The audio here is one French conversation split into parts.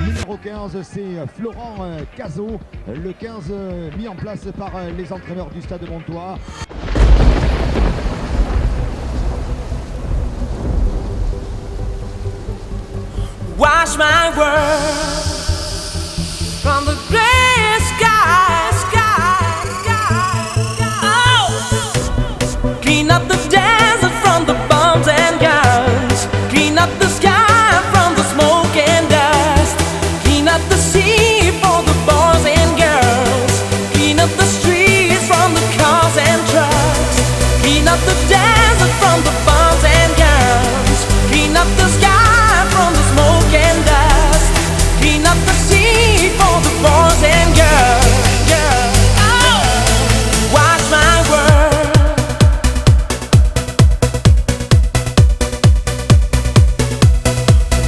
Numéro 15, c'est Florent Cazot, le 15 mis en place par les entraîneurs du Stade Montois. Watch my world from the gray sky, oh, clean up the desert from the bombs and guns, clean up the sky from the smoke and dust, clean up the sea for the boys and girls, clean up the streets from the cars and trucks, clean up the desert from the bombs and guns, clean up the sky from the smoke and dust, clean up the sea for the boys and girls. Oh, watch my world.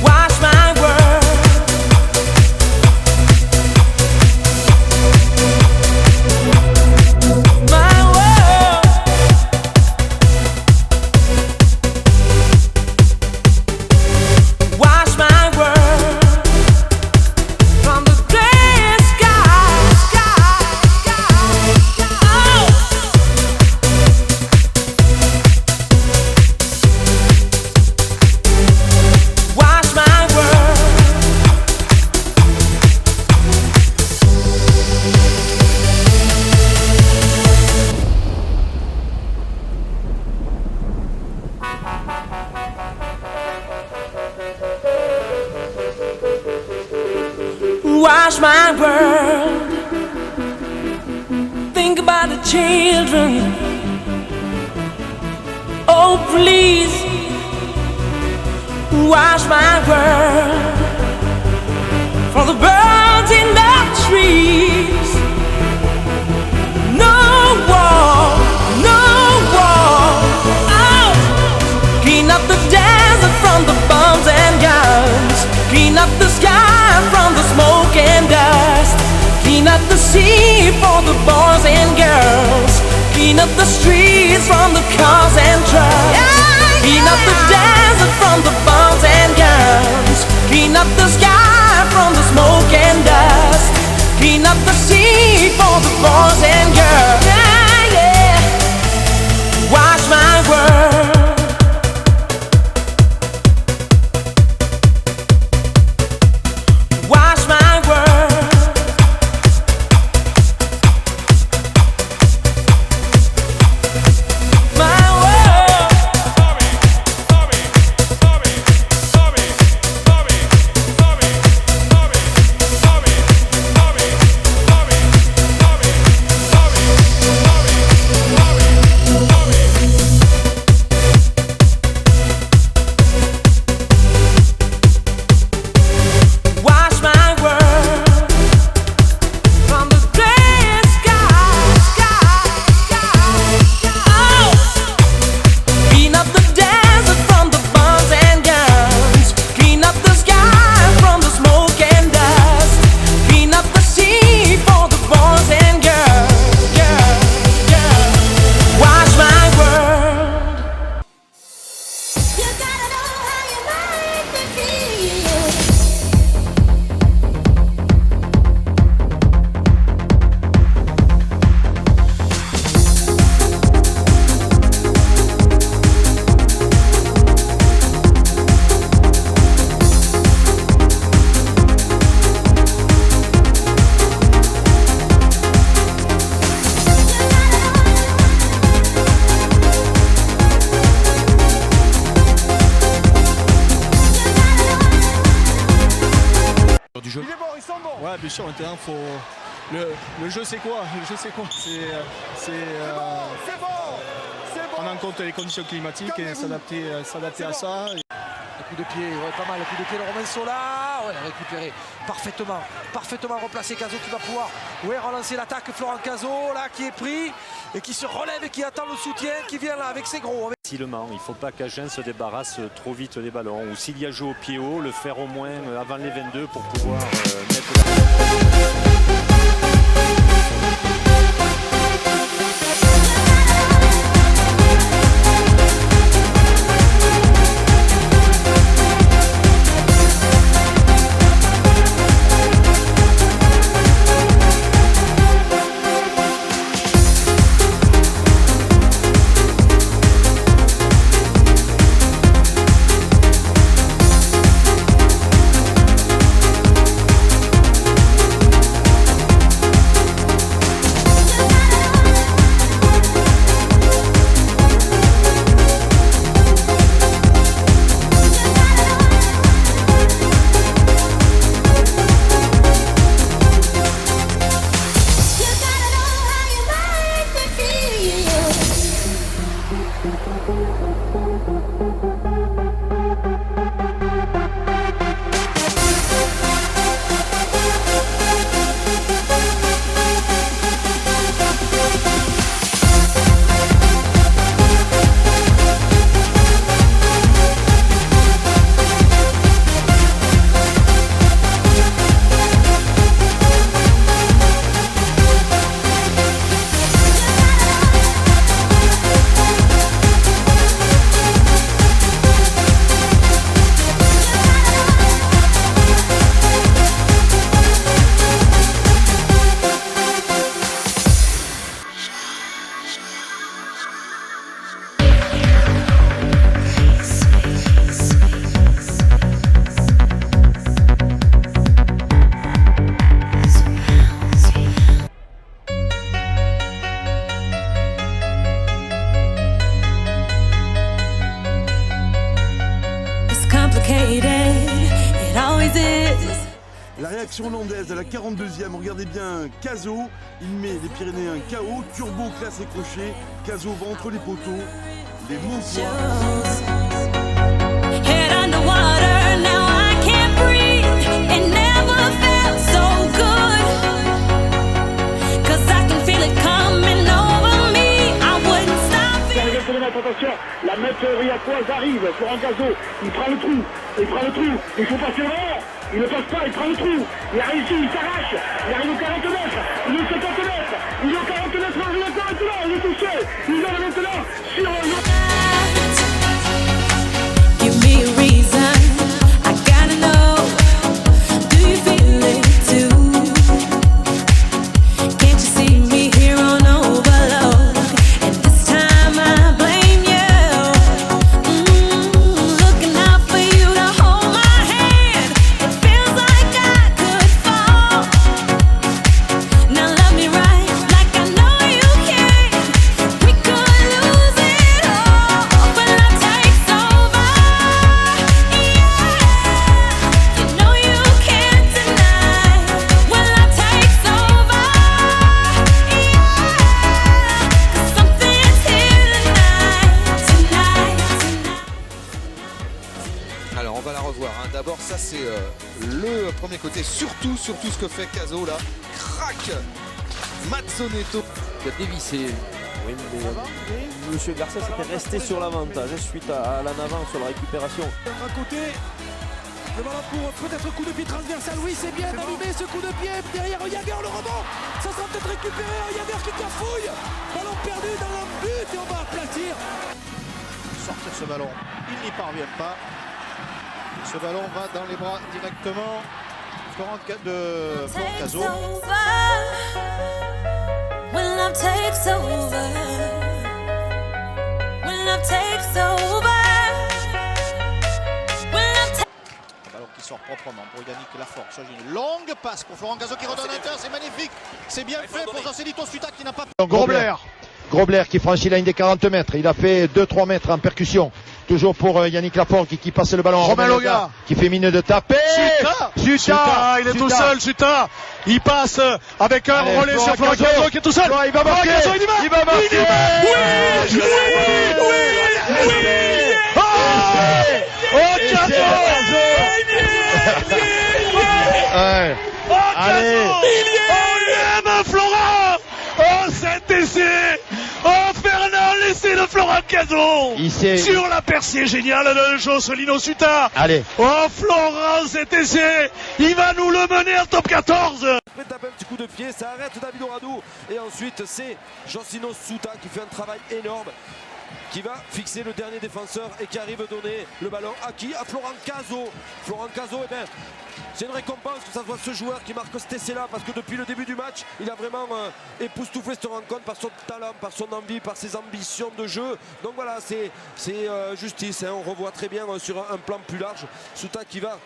Watch my world. My world. Watch my world from the gray sky, oh. Watch my world. Watch my world. Think about the children. Oh, please. Watch my world. For the birds in the trees. No war, no war. Oh, clean up the desert from the bombs and guns. Clean up the sky from the smoke and dust. Clean up the sea for the boys and girls. Clean up the streets from the cars and trucks. Clean up the desert from the bombs and guns. Clean up the sky from the smoke and dust. Clean up the sea for the boys and girls. Yeah, yeah. Watch my world. Watch my world. My world. Watch my world from the gray sky, oh. Clean up the desert from the bombs and guns. Clean up the sky from the smoke and dust. Clean up the sea for the boys and girls. Watch my world. You gotta know how you make me feel. Du jeu. Ouais, bien sûr, maintenant, faut. Le jeu, c'est quoi? Le jeu, c'est quoi? C'est prendre en compte les conditions climatiques et s'adapter à ça. Le coup de pied, ouais, pas mal. Le coup de pied de Romain Sola. Ouais, récupéré parfaitement replacé. Cazot qui va pouvoir relancer l'attaque. Florent Cazot là qui est pris et qui se relève et qui attend le soutien, qui vient là avec ses gros. Facilement, il ne faut pas qu'Agen se débarrasse trop vite des ballons. Ou s'il y a joué au pied haut, le faire au moins avant les 22 pour pouvoir mettre la... complicated. It always is. La réaction hollandaise à la 42e, regardez bien Cazaux, il met les Pyrénéens KO, Turbo classe et crochet, Cazaux va entre les poteaux, les Montois. Head underwater, now I can't breathe. It never felt so good. 'Cause I can feel it coming over me. I wouldn't stop it. Attention, la maître riacoise arrive, Florent Cazaux, il prend le trou, il faut passer devant, il ne passe pas, il prend le trou, il a réussi, il s'arrache, il arrive au 40 mètres, il est au 50 mètres, il est au 40 mètres, il est encore maintenant, il est tout seul, il est maintenant sur Give me a reason, I gotta know. Do you feel it too? Can't you see me here on overload? And this time I blame you. Looking out for you to hold my hand. It feels like I could fall. Now love me right, like I know you can. We could lose it all when love takes over. You know you can't deny when love takes over. 'Cause something's here tonight. Alors on va la revoir. D'abord ça c'est le premier côté. Surtout ce que fait Cazaux là. Crac Mazzonetto. Il a dévissé. Oui, mais Monsieur Garcia s'était resté sur l'avantage suite à l'en avant sur la récupération. À côté, le ballon pour peut-être coup de pied transversal. Oui, c'est bien allumé ce coup de pied. Derrière Jager, le rebond. Ça sera peut-être récupéré. Jager qui cafouille. Ballon perdu dans le but et on va aplatir. Sortir ce ballon, il n'y parvient pas. Ce ballon va dans les bras directement de Florent Takes Cazaux. over. When love takes over. When love takes over. When love takes Ballon qui sort proprement pour Yannick Laforge. Une longue passe pour Florent Cazaux qui redonne un cœur, c'est magnifique. C'est bien fait pour Joselito Suta qui n'a pas... Grobler qui franchit la ligne des 40 mètres. Il a fait 2-3 mètres en percussion. Toujours pour Yannick Laforge qui passe le ballon. Romain Loga qui fait mine de taper. Suta, il est tout seul, Suta. Il passe avec un relais sur Florent Cazaux qui est tout seul. Il va marquer. Il va marquer. Allez. Il aime Florent. Oh cet essai. Oh Fernand, l'essai de Florent Cazaux. Sur la percée géniale de Joselito Suta. Allez. Oh Florent, cet essai, il va nous le mener en top 14. Il tape un petit coup de pied, ça arrête David Oradou. Et ensuite c'est Joselito Suta qui fait un travail énorme, qui va fixer le dernier défenseur et qui arrive à donner le ballon à qui? À Florent Cazaux. Florent Cazaux, eh bien, c'est une récompense que ça soit ce joueur qui marque cet essai-là, parce que depuis le début du match, il a vraiment époustouflé cette rencontre par son talent, par son envie, par ses ambitions de jeu. Donc voilà, c'est justice. On revoit très bien sur un plan plus large Suta qui va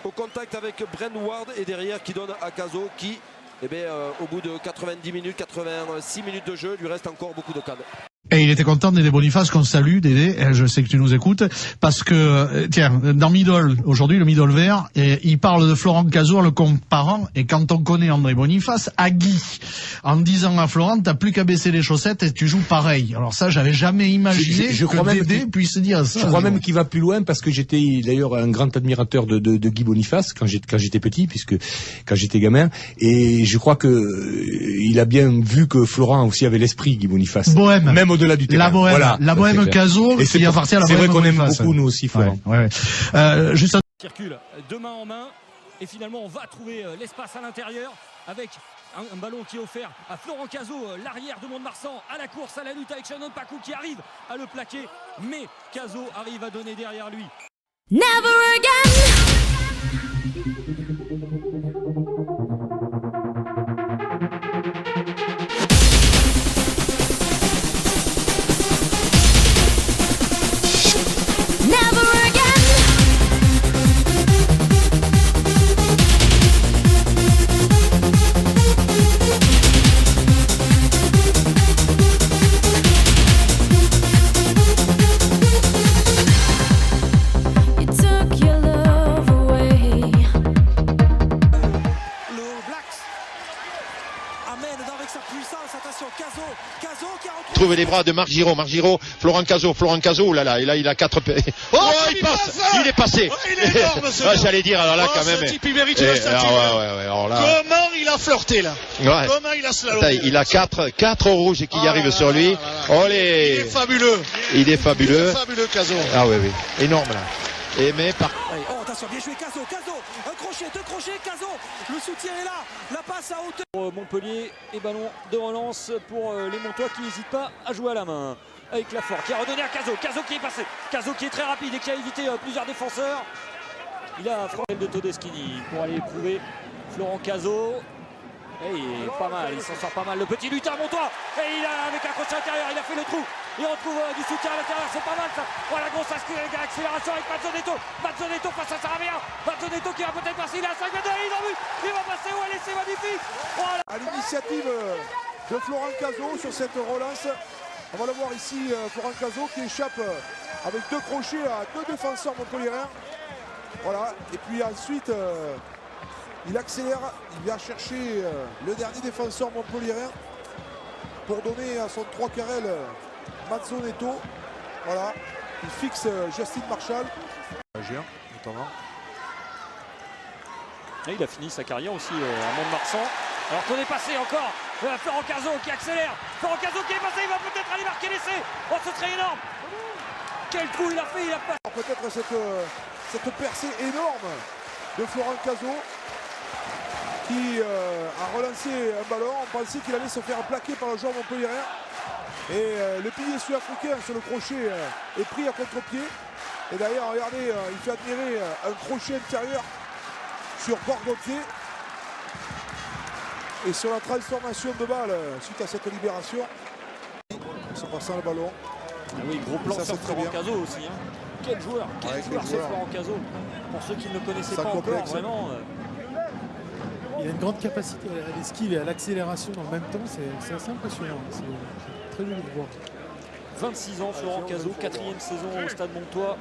au contact avec Brent Ward et derrière qui donne à Cazaux qui, au bout de 90 minutes, 86 minutes de jeu, lui reste encore beaucoup de cannes. Et il était content, Dédé Boniface, qu'on salue, Dédé, je sais que tu nous écoutes, parce que, tiens, dans Middle, aujourd'hui, le Middle vert, il parle de Florent Cazaux en le comparant, et quand on connaît André Boniface, à Guy, en disant à Florent, t'as plus qu'à baisser les chaussettes et tu joues pareil. Alors ça, j'avais jamais imaginé que Dédé puisse dire ça. Je crois même qu'il va plus loin, parce que j'étais d'ailleurs un grand admirateur de Guy Boniface quand j'étais petit, puisque quand j'étais gamin, et je crois que il a bien vu que Florent aussi avait l'esprit, Guy Boniface. Bohème. Même au-delà du terrain. La bohème Cazaux, qui appartient à la bohème. C'est vrai qu'on aime beaucoup, nous aussi, Florent. Juste circule de main en main et finalement on va trouver l'espace à l'intérieur avec un ballon qui est offert à Florent Cazaux, l'arrière de Mont-de-Marsan à la course, à la lutte avec Shannon Pakou qui arrive à le plaquer, mais Cazaux arrive à donner derrière lui. Never again. Never again. retrouver les bras de Marc Giraud. Marc Giraud, Florent Cazot, là là, il a 4 oh, il passe, il est passé. Oh, il est énorme ce ah, j'allais dire alors là quand même. Ce type, il mérite une statue. Alors là. Comment il a flirté là. Ouais. Comment il a slalomé. Il a 4 rouges qui arrivent sur lui. Olé. Il est fabuleux. Il est fabuleux. Il est fabuleux Cazot. Ah oui, énorme là. Et mais par... Oh attention, bien joué Cazot, un crochet, 2 crochets, Cazot, le soutien est là, la passe à hauteur. Pour Montpellier et ballon de relance pour les Montois qui n'hésitent pas à jouer à la main. Avec Lafort qui a redonné à Cazot, Cazot qui est passé, Cazot qui est très rapide et qui a évité plusieurs défenseurs. Il a frappé de Todeschini pour aller éprouver Florent Cazot. Et il est pas mal, il s'en sort pas mal, le petit lutin Montois. Et il a, avec un crochet intérieur, il a fait le trou. Il retrouve du soutien à l'intérieur, c'est pas mal ça. Oh la grosse accélération avec Mazzonetto. Mazzonetto face à Sarabia. Mazzonetto qui va peut-être passer, il a 5 mètres, il va passer, où elle est, c'est magnifique. Oh, à l'initiative de Florent Cazot sur cette relance. On va le voir ici, Florent Cazot qui échappe avec 2 crochets à 2 défenseurs montpelliérains. Voilà, et puis ensuite il accélère, il vient chercher le dernier défenseur montpelliérain pour donner à son 3 carrel Mazzonetto. Voilà, il fixe Justin Marshall. Notamment. Et il a fini sa carrière aussi à Mont-de-Marsan. Alors qu'on est passé encore, Florent Cazot qui accélère. Florent Cazot qui est passé, il va peut-être aller marquer l'essai. Oh, ce serait énorme. Quel trou il a fait, il a pas. Peut-être cette percée énorme de Florent Cazot qui a relancé un ballon. On pensait qu'il allait se faire plaquer par le joueur montpelliérain. Et le pilier sud-africain sur le crochet est pris à contre-pied. Et d'ailleurs, regardez, il fait admirer un crochet intérieur sur Borgotier. Et sur la transformation de balle suite à cette libération, se passant le ballon. Ah oui, gros plan sur Florent Cazot aussi. Hein. Quel joueur c'est Florent Cazot. Pour ceux qui ne le connaissaient pas encore, vraiment. Il a une grande capacité à l'esquive et à l'accélération dans le même temps, c'est assez impressionnant. C'est très joli de voir. 26 ans, Florent Cazot, 4e saison au Stade Montois.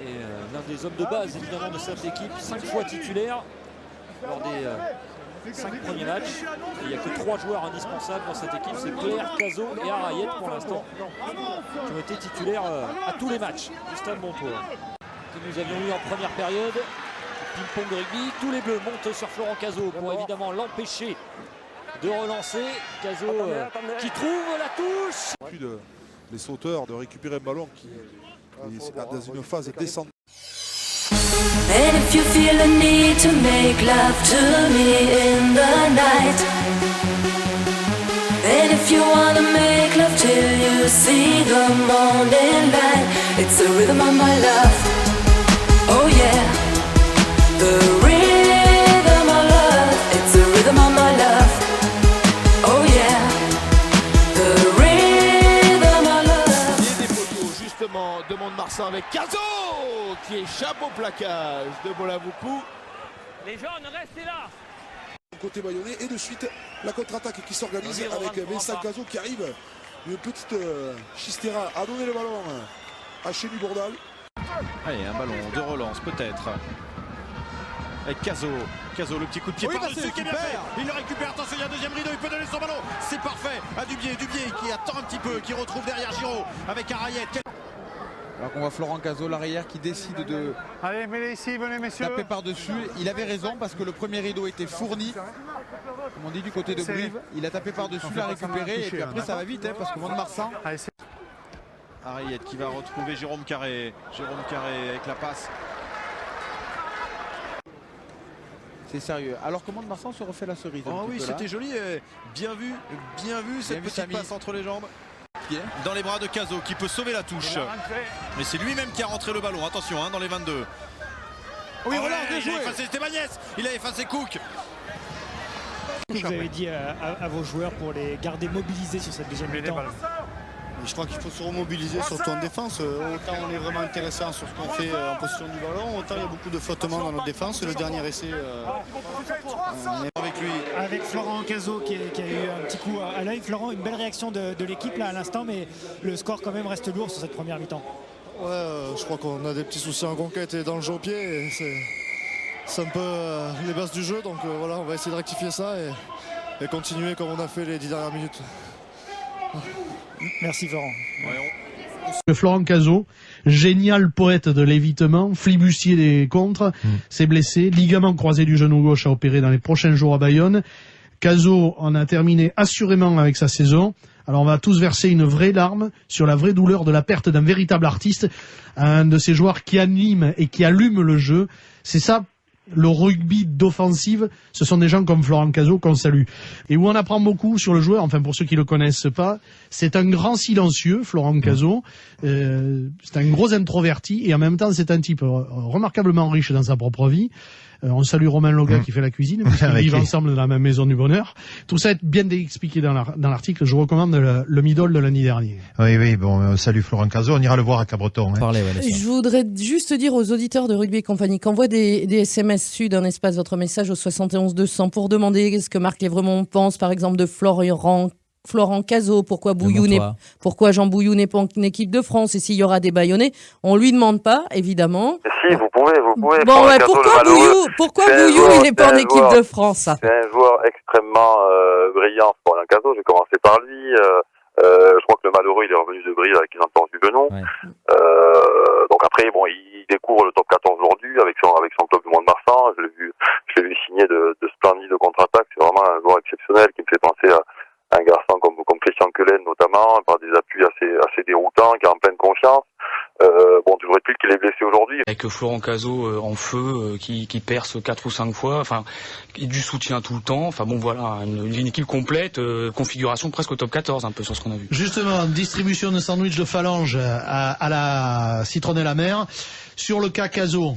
Et l'un des hommes de base évidemment de cette équipe, 5 fois titulaire lors des 5 premiers matchs. Et il n'y a que 3 joueurs indispensables dans cette équipe, c'est Claire, Cazot et Arayet pour l'instant, qui ont été titulaires à tous les matchs du Stade Montois. Que nous avions eu en première période. Ping-pong de rugby, tous les bleus montent sur Florent Cazot pour évidemment l'empêcher de relancer. Cazot qui trouve la touche. Les sauteurs de récupérer un ballon qui est dans une phase descendante. And if you feel a need to make love to me in the night, and if you wanna make love till you see the morning light, it's the rhythm of my love. Oh yeah. The rhythm of love, it's the rhythm of my love. Oh yeah, the rhythm of love. Il y a des photos justement de Mont-de-Marsan avec Cazot qui échappe au plaquage de Bolavoukou. Les jeunes, restez là. Côté bayonnais et de suite la contre-attaque qui s'organise avec Vincent Cazot qui arrive. Une petite Chistera a donné le ballon à Chély Bourdal. Allez, un ballon de relance peut-être. Avec Cazot, le petit coup de pied par-dessus qui est bien fait. Il le récupère, attention, il y a un deuxième rideau, il peut donner son ballon. C'est parfait à Dubié qui attend un petit peu, qui retrouve derrière Giraud avec Arayet. Alors qu'on voit Florent Cazot, l'arrière, qui décide de taper par-dessus. Il avait raison parce que le premier rideau était fourni. Comme on dit du côté de Brive, il a tapé par-dessus, l'a récupéré et puis après ça va vite parce que Mont-de-Marsan. Arayet qui va retrouver Jérôme Carré avec la passe. C'est sérieux. Alors comment Mont-de-Marsan se refait la cerise. Oh oui, c'était joli, bien vu cette petite passe entre les jambes. Dans les bras de Cazot qui peut sauver la touche. Mais c'est lui-même qui a rentré le ballon, attention dans les 22. Oui, voilà, bien joué. Il a effacé Estebagnès, il a effacé Cook. Qu'est-ce que vous avez dit à vos joueurs pour les garder mobilisés sur cette deuxième mi-temps? Je crois qu'il faut se remobiliser, surtout en défense. Autant on est vraiment intéressant sur ce qu'on fait en position du ballon, autant il y a beaucoup de flottements dans notre défense. Le dernier essai, on est avec lui. Avec Florent Cazot qui a eu un petit coup à l'œil. Florent, une belle réaction de l'équipe là à l'instant, mais le score quand même reste lourd sur cette première mi-temps. Ouais, je crois qu'on a des petits soucis en conquête et dans le jeu au pied. C'est un peu les bases du jeu, donc voilà, on va essayer de rectifier ça et continuer comme on a fait les 10 dernières minutes. Merci Florent. Florent Cazaux, génial poète de l'évitement, flibustier des contres, s'est blessé, ligament croisé du genou gauche à opérer dans les prochains jours à Bayonne. Cazaux en a terminé assurément avec sa saison. Alors on va tous verser une vraie larme sur la vraie douleur de la perte d'un véritable artiste, un de ces joueurs qui anime et qui allume le jeu. C'est ça, le rugby d'offensive, ce sont des gens comme Florent Cazaux qu'on salue. Et où on apprend beaucoup sur le joueur, enfin pour ceux qui le connaissent pas, c'est un grand silencieux, Florent Cazaux. C'est un gros introverti et en même temps c'est un type remarquablement riche dans sa propre vie. On salue Romain Loga qui fait la cuisine, puisqu'ils vivent ensemble dans la même maison du bonheur. Tout ça est bien expliqué dans l'article. Je recommande le Midol de l'année dernière. Oui, bon, salut Florent Cazaux. On ira le voir à Cabreton. Hein. Je voudrais juste dire aux auditeurs de Rugby et Compagnie qu'envoie des SMS Sud un espace votre message au 71 200 pour demander ce que Marc Lévremont pense, par exemple, de Florent Cazaux, pourquoi Jean Bouillou n'est pas en équipe de France et s'il y aura des Bayonnais, on lui demande pas, évidemment. Si, vous pouvez. Bon, ouais, pourquoi Bouillou il n'est pas en équipe de France? C'est un joueur extrêmement brillant, Florent Cazaux. J'ai commencé par lui. Je crois que le malheureux, il est revenu de Brive avec une entorse du genou. Ouais. Donc après, bon, il découvre le top 14 aujourd'hui avec son club du Mont-de-Marsan. Je l'ai vu signer de splendides contre-attaques. C'est vraiment un joueur exceptionnel qui me fait penser à un garçon comme Christian Quelen notamment, par des appuis assez déroutants, qui est en pleine confiance. Bon, toujours est-il qu'il est blessé aujourd'hui. Avec Florent Cazaux en feu, qui perce 4 ou 5 fois, enfin, du soutien tout le temps. Enfin bon, voilà, une équipe complète, configuration presque au top 14, un peu sur ce qu'on a vu. Justement, distribution de sandwich de phalange à la citronnelle amère. Sur le cas Cazaux,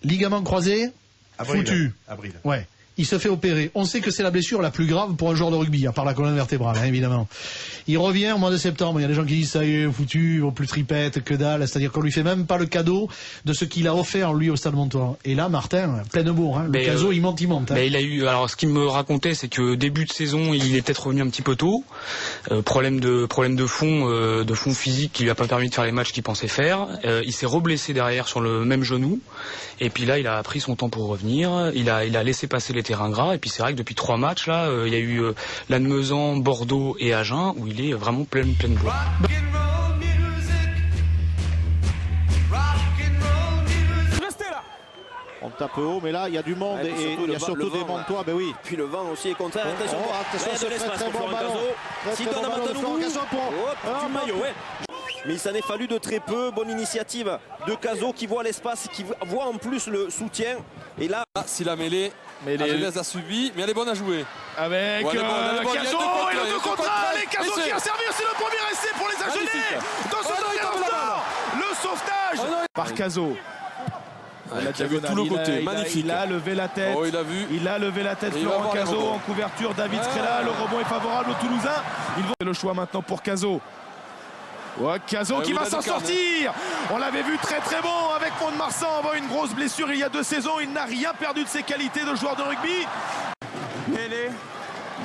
ligament croisé, foutu. Avril. Ouais. Il se fait opérer. On sait que c'est la blessure la plus grave pour un joueur de rugby, à part la colonne vertébrale, hein, évidemment. Il revient au mois de septembre. Il y a des gens qui disent ça y est, foutu, au plus tripette, que dalle. C'est-à-dire qu'on lui fait même pas le cadeau de ce qu'il a offert lui au Stade Montois. Et là, Martin, pleine bourre, hein. Le Cazaux, il monte. Hein. Il a eu. Alors, ce qu'il me racontait, c'est que début de saison, il est peut-être revenu un petit peu tôt. Problème de fond physique qui lui a pas permis de faire les matchs qu'il pensait faire. Il s'est reblessé derrière sur le même genou. Et puis là, il a pris son temps pour revenir. Il a laissé passer les terrains gras. Et puis c'est vrai que depuis 3 matchs, là, il y a eu Lannemezan, Bordeaux et Agen où il est vraiment pleine bourre. On tape haut, mais là, il y a du monde et il y a surtout des Montois. Ben oui. Puis le vent aussi est contraire. Attention, c'est très bon ballon. S'il donne à Matanou, du maillot, ouais. Mais il s'en est fallu de très peu. Bonne initiative de Cazaux qui voit l'espace, qui voit en plus le soutien. Et là, si la mêlée, Agenès a subi, mais elle est bonne à jouer. Avec Cazaux et le 2 contre 1. Les Cazaux qui a servi, c'est le premier essai pour les Agenais. Dans ce deuxième le sauvetage par Cazaux. Il a vu tout le côté, magnifique. Il a levé la tête. Oh, il a vu. Il a levé la tête, Florent Cazaux en couverture. David Scrella, le rebond est favorable aux Toulousains. Il va le choix maintenant pour Cazaux. Ouais, Cazaux qui va s'en sortir. On l'avait vu très bon avec Mont-de-Marsan avant une grosse blessure il y a 2 saisons. Il n'a rien perdu de ses qualités de joueur de rugby.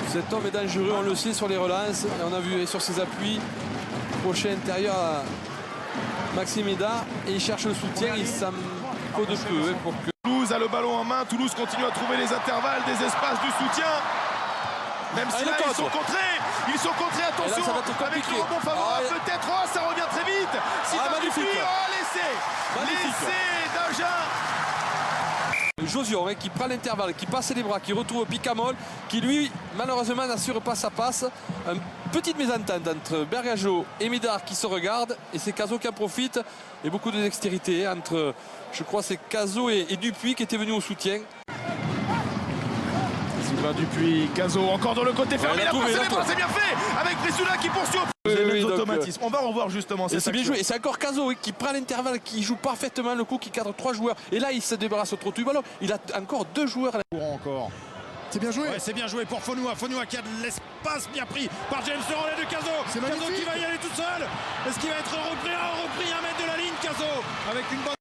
Cet homme est dangereux, on le sait sur les relances. Et on a vu sur ses appuis. Crochet intérieur à Maxime Hédard. Et il cherche le soutien. Il s'en faut de peu pour que... Toulouse a le ballon en main. Toulouse continue à trouver les intervalles, des espaces, du soutien. Même si là, ils sont contrés, attention, là, avec le rebond favorable, peut-être, ça revient très vite. Magnifique. L'essai d'Agen. Josion qui prend l'intervalle, qui passe les bras, qui retrouve Picamol, qui lui, malheureusement, n'assure pas sa passe. Une petite mésentente entre Bergageau et Médard qui se regardent, et c'est Cazaux qui en profite. Et beaucoup de dextérité entre, je crois, c'est Cazaux et Dupuis qui étaient venus au soutien. Sylvain Dupuis, Cazaux encore dans le côté fermé, la passe les bras, c'est bien fait avec Brissoula qui poursuit les automatismes. On va revoir justement. C'est bien joué. Et c'est encore Cazaux qui prend l'intervalle, qui joue parfaitement le coup, qui cadre 3 joueurs. Et là, il se débarrasse au trottoir du ballon. Il a encore 2 joueurs. Encore. C'est bien joué. Ouais, c'est bien joué pour Fonoua. Fonoua qui a de l'espace bien pris par James le relais de Cazaux. Cazaux qui va y aller tout seul. Est-ce qu'il va être repris à 1 mètre de la ligne, Cazaux avec une bonne.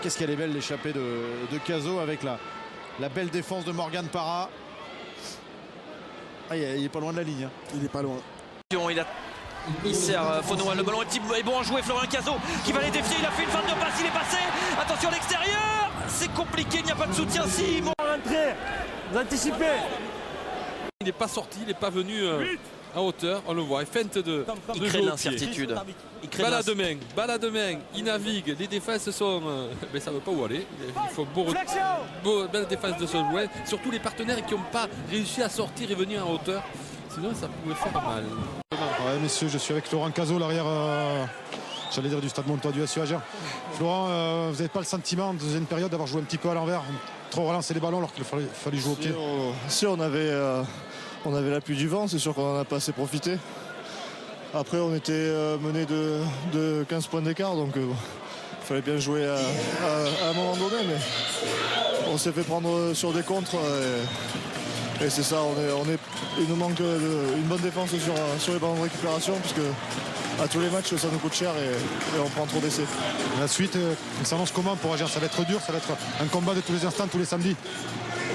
Qu'est-ce qu'elle est belle l'échappée de Cazaux avec la belle défense de Morgan Parra. Ah, il est pas loin de la ligne. Hein. Il est pas loin. Il sert Fonoua, le ballon est bon à jouer. Florent Cazaux qui va les défier. Il a fait une fin de passe, il est passé. Attention à l'extérieur. C'est compliqué, il n'y a pas de soutien. Vous anticipez. Il n'est pas sorti, il n'est pas venu à hauteur, on le voit, il feinte de Il jeu crée au pied. l'incertitude. Balle à deux mains, il navigue, les défenses sont... mais ça ne veut pas où aller, il faut belle défense de ce jouet, surtout les partenaires qui n'ont pas réussi à sortir et venir en hauteur, sinon ça pouvait faire mal. Ouais, messieurs, je suis avec Florent Cazot, l'arrière, j'allais dire du stade Montois du SU Agen. Florent, vous n'avez pas le sentiment, en deuxième période, d'avoir joué un petit peu à l'envers, trop relancer les ballons alors qu'il fallait jouer au pied? Si on avait l'appui du vent, c'est sûr qu'on n'en a pas assez profité. Après, on était mené de 15 points d'écart, donc il fallait bien jouer à un moment donné, mais on s'est fait prendre sur des contres. Et c'est ça, il nous manque une bonne défense sur les ballons de récupération, puisque à tous les matchs ça nous coûte cher et on prend trop d'essais. La suite, ça s'annonce comment pour agir? Ça va être dur, ça va être un combat de tous les instants, tous les samedis?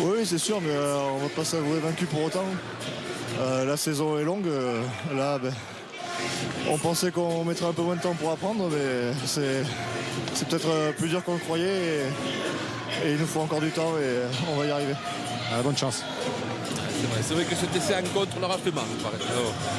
Oui, c'est sûr, mais on ne va pas s'avouer vaincu pour autant. La saison est longue, là on pensait qu'on mettrait un peu moins de temps pour apprendre, mais c'est peut-être plus dur qu'on le croyait et il nous faut encore du temps et on va y arriver. Bonne chance. C'est vrai que cet essai en contre leur a fait mal,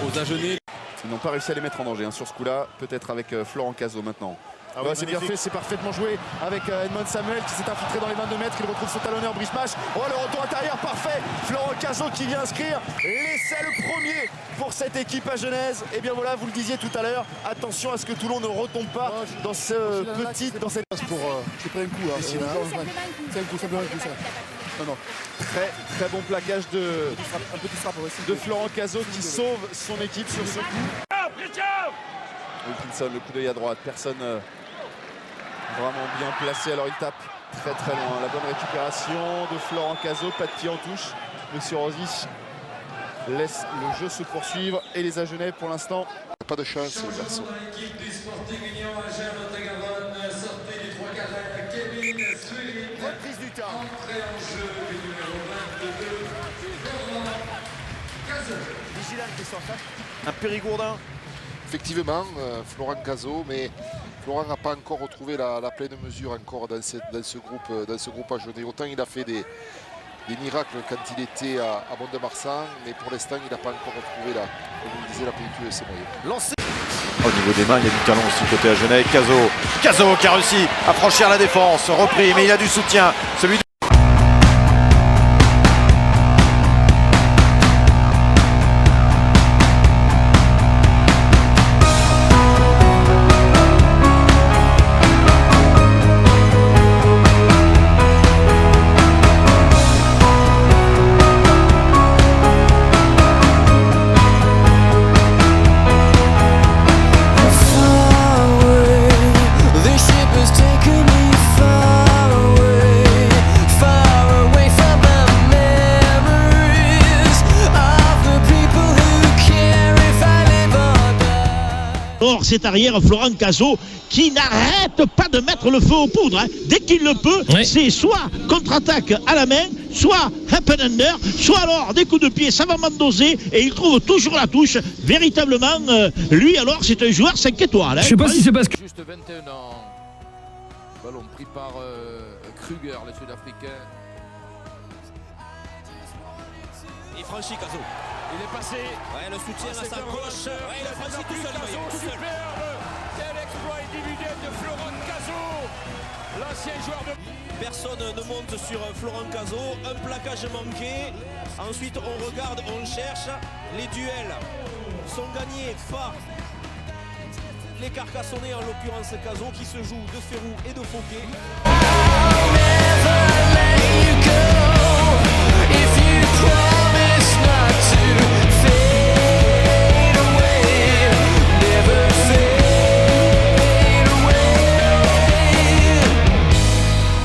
aux Agenais. Ils n'ont pas réussi à les mettre en danger sur ce coup-là, peut-être avec Florent Cazot maintenant. Ah ouais, c'est bien fait, c'est parfaitement joué avec Edmond Samuel qui s'est infiltré dans les 22 mètres, il retrouve son talonneur Brice Match. Oh, le retour intérieur parfait, Florent Cazot qui vient inscrire l'essai le premier pour cette équipe à Genèse. Et bien voilà, vous le disiez tout à l'heure, attention à ce que Toulon ne retombe pas dans cette... J'ai pris un coup là, c'est un coup, ça peut un coup ça. Non. Très bon plaquage de Florent Cazot qui sauve son équipe sur ce coup. Wilkinson, le coup d'œil à droite, personne vraiment bien placé, alors il tape très loin. La bonne récupération de Florent Cazot, pas de pied en touche. Monsieur Rosy laisse le jeu se poursuivre et les Agenais pour l'instant pas de chance le garçon. Reprise du temps. Un Périgourdin. Effectivement, Florent Cazot, mais Florent n'a pas encore retrouvé la pleine mesure encore dans ce groupe agenais. Autant il a fait des miracles quand il était à Mont-de-Marsan, mais pour l'instant il n'a pas encore retrouvé comme il disait, la plénitude de ses moyens. Lancé. Au niveau des mains, il y a du talon aussi côté Agenais. Cazot qui a réussi à franchir la défense, repris, mais il a du soutien. Celui de... Or, cet arrière, Florent Cazot, qui n'arrête pas de mettre le feu aux poudres. Hein. Dès qu'il le peut, c'est soit contre-attaque à la main, soit up and under, soit alors des coups de pied savamment dosés, et il trouve toujours la touche. Véritablement, lui, alors, c'est un joueur 5 étoiles. Hein. Je sais pas si c'est parce que... Juste 21 ans. Ballon pris par Kruger, le Sud-Africain. Il franchit Cazot. Il est passé. Ouais, le soutien à sa gauche. Ouais, il a franchi tout seul. Superbe. Quel exploit individuel de Florent Cazot. L'ancien joueur de... Personne ne monte sur Florent Cazot. Un plaquage manqué. Ensuite, on regarde, on cherche. Les duels sont gagnés par les Carcassonnais, en l'occurrence Cazot, qui se joue de Ferrou et de Fouquet.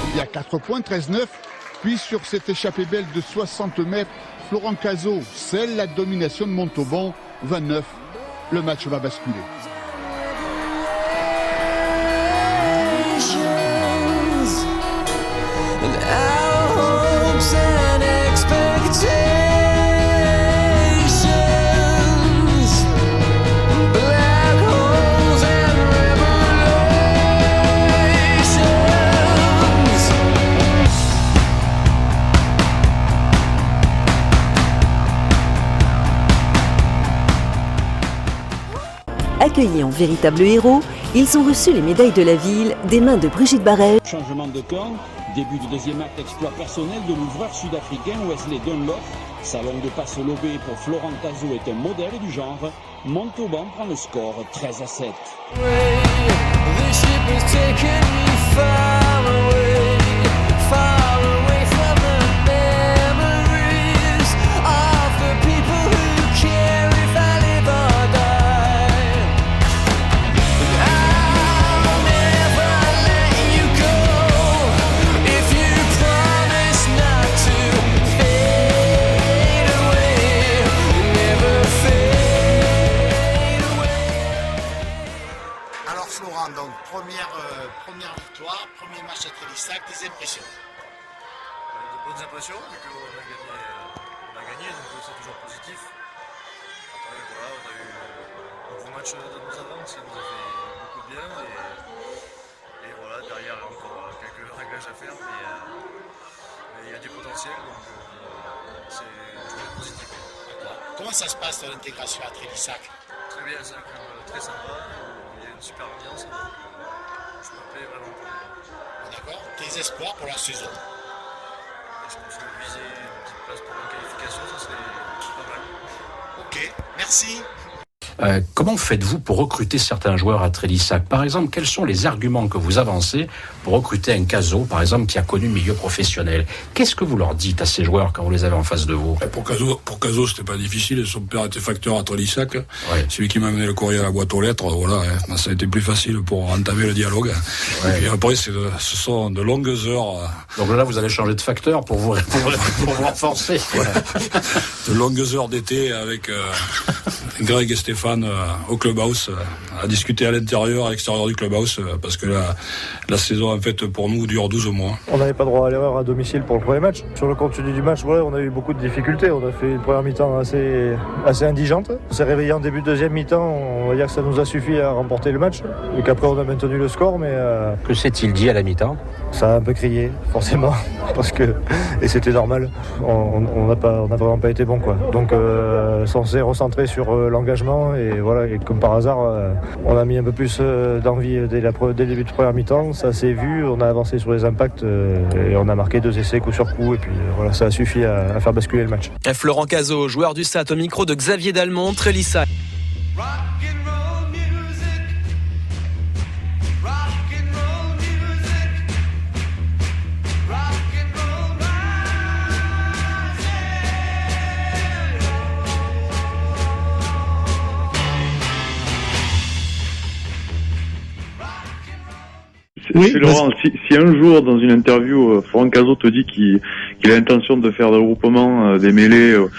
Il y a 4 points, 13-9. Puis sur cette échappée belle de 60 mètres, Florent Cazot scelle la domination de Montauban, 29. Le match va basculer. accueillis en véritables héros, ils ont reçu les médailles de la ville des mains de Brigitte Barrel. Changement de camp, début du deuxième acte, exploit personnel de l'ouvreur sud-africain Wesley Dunlop. Sa longue passe lobée pour Florent Cazaux est un modèle du genre. Montauban prend le score 13-7. Donc première victoire, premier match à Trélissac, des impressions? De bonnes impressions, vu qu'on a gagné, donc c'est toujours positif. Après voilà, on a eu un gros match de nos avants qui nous a fait beaucoup de bien et voilà, derrière il y a encore quelques réglages à faire, mais il y a du potentiel, donc c'est toujours positif. Comment ça se passe l'intégration à Trélissac? Très bien, c'est un club très sympa. Une super ambiance, je me plais vraiment pour lui. D'accord. Tes espoirs pour la saison? Je pense que viser une petite place pour la qualification, ça serait pas mal. Ok, merci. Comment faites-vous pour recruter certains joueurs à Trélissac? Par exemple, quels sont les arguments que vous avancez pour recruter un Cazaux, par exemple, qui a connu le milieu professionnel? Qu'est-ce que vous leur dites à ces joueurs quand vous les avez en face de vous? Pour Cazaux, c'était pas difficile. Son père était facteur à Trélissac. Ouais. C'est lui qui m'a amené le courrier à la boîte aux lettres. Voilà, hein. Ça a été plus facile pour entamer le dialogue. Ouais. Et après, ce sont de longues heures. Donc là, vous allez changer de facteur pour vous renforcer. Ouais. De longues heures d'été avec Greg et Stéphane au clubhouse, à discuter à l'intérieur, à l'extérieur du clubhouse, parce que la saison en fait pour nous dure 12 mois. On n'avait pas droit à l'erreur à domicile pour le premier match. Sur le contenu du match, voilà, on a eu beaucoup de difficultés. On a fait une première mi-temps assez indigente. On s'est réveillé en début de deuxième mi-temps, on va dire que ça nous a suffi à remporter le match. Et qu'après on a maintenu le score, mais... Que s'est-il dit à la mi-temps? Ça a un peu crié, forcément, parce que... Et c'était normal. On n'a vraiment pas été bon, quoi. Donc censé recentrer sur l'engagement et voilà, et comme par hasard, on a mis un peu plus d'envie dès le début de première mi-temps. Ça s'est vu, on a avancé sur les impacts et on a marqué 2 essais coup sur coup. Et puis voilà, ça a suffi à faire basculer le match. Florent Cazaux, joueur du SAT, au micro de Xavier Dalmont, Trélissac. Oui, Laurent, si un jour dans une interview Florent Cazaux te dit qu'il a l'intention de faire des regroupements, des mêlées ou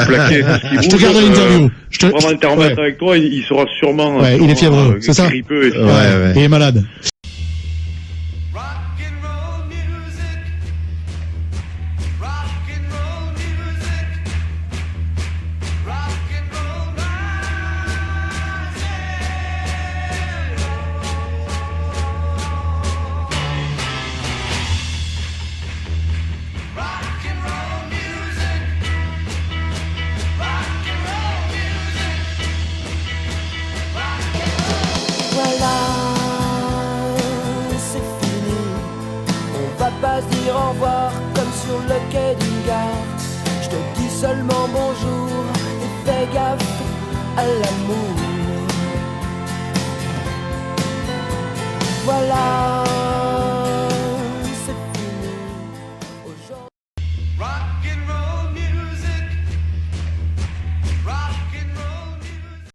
plaquer tout ce qui bouge, je te garde l'interview. Vraiment le thermomètre avec toi, il sera sûrement il est fiévreux, c'est ça. Il est malade. Pas se dire au revoir comme sur le quai d'une gare. Je te dis seulement bonjour et fais gaffe à l'amour. Voilà.